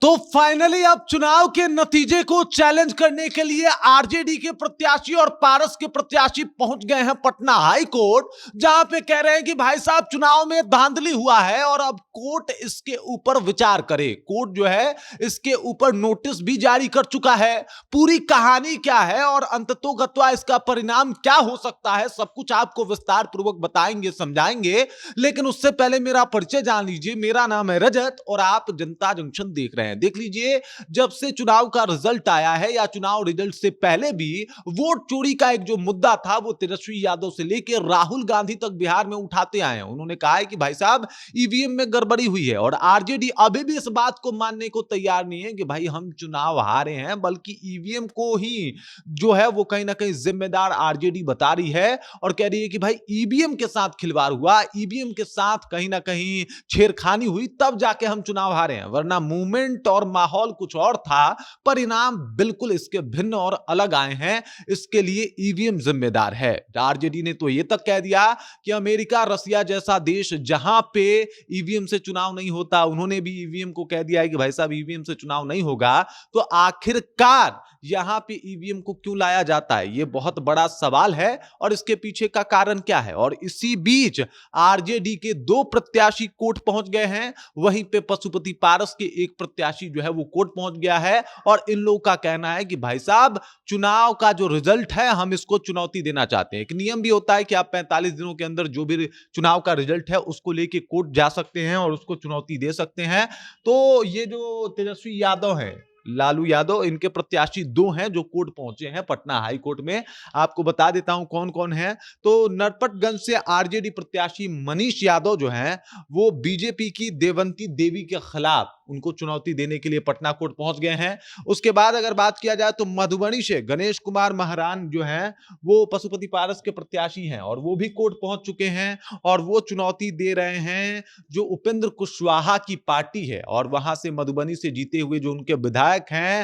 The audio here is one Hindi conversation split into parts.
तो फाइनली अब चुनाव के नतीजे को चैलेंज करने के लिए आरजेडी के प्रत्याशी और पारस के प्रत्याशी पहुंच गए हैं पटना हाई कोर्ट, जहां पे कह रहे हैं कि भाई साहब चुनाव में धांधली हुआ है और अब कोर्ट इसके ऊपर विचार करे। कोर्ट जो है इसके ऊपर नोटिस भी जारी कर चुका है। पूरी कहानी क्या है और अंततोगत्वा इसका परिणाम क्या हो सकता है, सब कुछ आपको विस्तार पूर्वक बताएंगे, समझाएंगे। लेकिन उससे पहले मेरा परिचय जान लीजिए। मेरा नाम है रजत और आप जनता जंक्शन देख रहे हैं। देख लीजिए, जब से चुनाव का रिजल्ट आया है या चुनाव रिजल्ट से पहले भी वोट चोरी का एक जो मुद्दा था वो तेजस्वी यादव से लेकर राहुल गांधी तक बिहार में उठाते आए हैं। उन्होंने कहा है कि भाई साहब ईवीएम में गड़बड़ी हुई है और आरजेडी अभी भी इस बात को मानने को तैयार नहीं है कि भाई हम चुनाव हारे हैं, बल्कि ईवीएम को ही जो है वो कहीं ना कहीं जिम्मेदार आरजेडी बता रही है और कह रही है कि भाई ईवीएम के साथ खिलवाड़ हुआ, ईवीएम के साथ कहीं ना कहीं छेड़खानी हुई, तब जाके हम चुनाव हारे हैं, वरना मूवमेंट और माहौल कुछ और था। परिणाम बिल्कुल इसके भिन्न और अलग आए हैं। इसके लिए ईवीएम जिम्मेदार है। आरजेडी ने तो यह तक कह दिया कि अमेरिका, रसिया जैसा देश जहां पे ईवीएम से चुनाव नहीं होता, उन्होंने भी ईवीएम को कह दिया है कि भाई साहब ईवीएम से चुनाव नहीं होगा। तो आखिरकार यहां पे ईवीएम को क्यों लाया जाता है, यह बहुत बड़ा सवाल है और इसके पीछे का कारण क्या है। और इसी बीच आरजेडी के दो प्रत्याशी कोर्ट पहुंच गए हैं। वहीं पे पशुपति पारस के एक प्रत्याशी जो है वो कोर्ट पहुंच गया है और इन लोगों का कहना है कि भाई साहब चुनाव का जो रिजल्ट है हम इसको चुनौती देना चाहते हैं। एक नियम भी होता है कि आप 45 दिनों के अंदर जो भी चुनाव का रिजल्ट है उसको लेके कोर्ट जा सकते हैं और उसको चुनौती दे सकते हैं। तो ये जो तेजस्वी यादव है, लालू यादव, इनके प्रत्याशी दो हैं जो कोर्ट पहुंचे हैं पटना हाई कोर्ट में। आपको बता देता हूं कौन कौन है। तो नरपतगंज से आरजेडी प्रत्याशी मनीष यादव जो हैं वो बीजेपी की देवंती देवी के खिलाफ उनको चुनौती देने के लिए पटना कोर्ट पहुंच गए हैं। उसके बाद अगर बात किया जाए तो मधुबनी से गणेश कुमार महारान जो हैं वो पशुपति पारस के प्रत्याशी हैं और वो भी कोर्ट पहुंच चुके हैं और वो चुनौती दे रहे हैं जो उपेंद्र कुशवाहा की पार्टी है और वहां से मधुबनी से जीते हुए जो उनके विधायक हैं,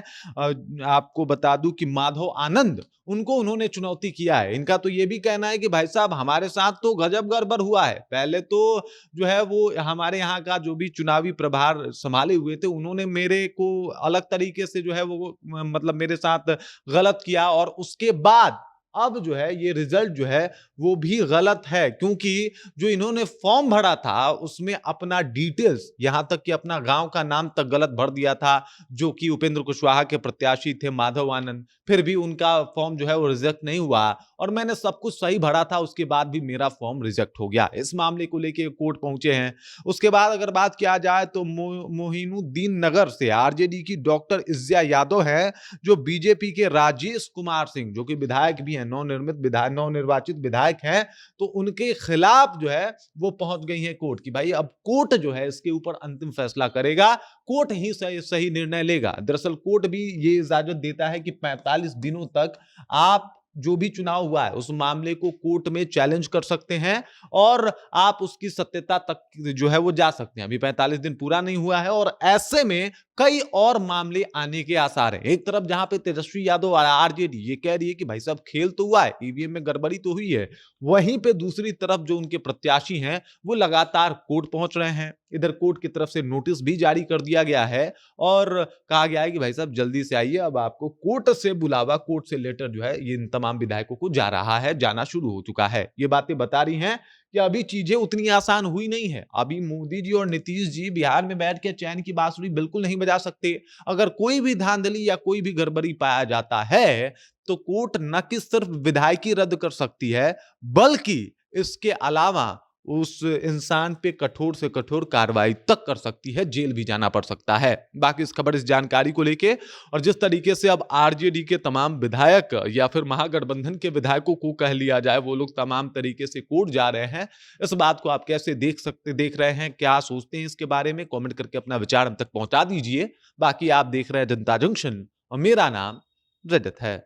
आपको बता दूं कि माधव आनंद, उनको उन्होंने चुनौती किया है। इनका तो ये भी कहना है कि भाई साहब हमारे साथ तो गजब गड़बड़ हुआ है। पहले तो जो है वो हमारे यहाँ का जो भी चुनावी प्रभार संभाले हुए थे उन्होंने मेरे को अलग तरीके से जो है वो मतलब मेरे साथ गलत किया और उसके बाद अब जो है ये रिजल्ट जो है वो भी गलत है, क्योंकि जो इन्होंने फॉर्म भरा था उसमें अपना डिटेल्स, यहां तक कि अपना गांव का नाम तक गलत भर दिया था, जो कि उपेंद्र कुशवाहा के प्रत्याशी थे माधव आनंद। फिर भी उनका फॉर्म जो है वो रिजेक्ट नहीं हुआ और मैंने सब कुछ सही भरा था, उसके बाद भी मेरा फॉर्म रिजेक्ट हो गया। इस मामले को लेकर कोर्ट पहुंचे हैं। उसके बाद अगर बात किया जाए तो मोहिनुद्दीन नगर से आरजेडी की डॉक्टर इज्जा यादव है, जो बीजेपी के राजेश कुमार सिंह जो कि विधायक भी हैं, नवनिर्वाचित विधायक हैं, तो उनके खिलाफ जो है वो पहुंच गई है कोर्ट की भाई अब कोर्ट जो है इसके ऊपर अंतिम फैसला करेगा, कोर्ट ही सही निर्णय लेगा। दरअसल कोर्ट भी ये इजाजत देता है कि 45 दिनों तक आप जो भी चुनाव हुआ है उस मामले को कोर्ट में चैलेंज कर सकते हैं और आप उसकी सत्यता तक जो है वो जा सकते हैं। अभी 45 दिन पूरा नहीं हुआ है और ऐसे में कई और मामले आने के आसार हैं। एक तरफ जहां पे तेजस्वी यादव और आरजेडी ये कह रही है कि भाई साहब खेल तो हुआ है, ईवीएम में गड़बड़ी तो हुई है, वहीं पे दूसरी तरफ जो उनके प्रत्याशी हैं वो लगातार कोर्ट पहुंच रहे हैं। इधर कोर्ट की तरफ से नोटिस भी जारी कर दिया गया है और कहा गया है कि भाई साहब जल्दी से आइए, अब आपको कोर्ट से बुलावा, कोर्ट से लेटर जो है ये इन तमाम विधायकों को जा रहा है, जाना शुरू हो चुका है। ये बातें बता रही हैं कि अभी चीजें उतनी आसान हुई नहीं है। अभी मोदी जी और नीतीश जी बिहार में बैठ के चैन की बांसुरी बिल्कुल नहीं बजा सकते। अगर कोई भी धांधली या कोई भी गड़बड़ी पाया जाता है तो कोर्ट न कि सिर्फ विधायकी रद्द कर सकती है, बल्कि इसके अलावा उस इंसान पे कठोर से कठोर कार्रवाई तक कर सकती है, जेल भी जाना पड़ सकता है। बाकी इस खबर, इस जानकारी को लेके और जिस तरीके से अब आरजेडी के तमाम विधायक या फिर महागठबंधन के विधायकों को कह लिया जाए वो लोग तमाम तरीके से कोर्ट जा रहे हैं, इस बात को आप कैसे देख रहे हैं, क्या सोचते हैं इसके बारे में, कमेंट करके अपना विचार हम तक पहुंचा दीजिए। बाकी आप देख रहे हैं जनता जंक्शन और मेरा नाम रजत है।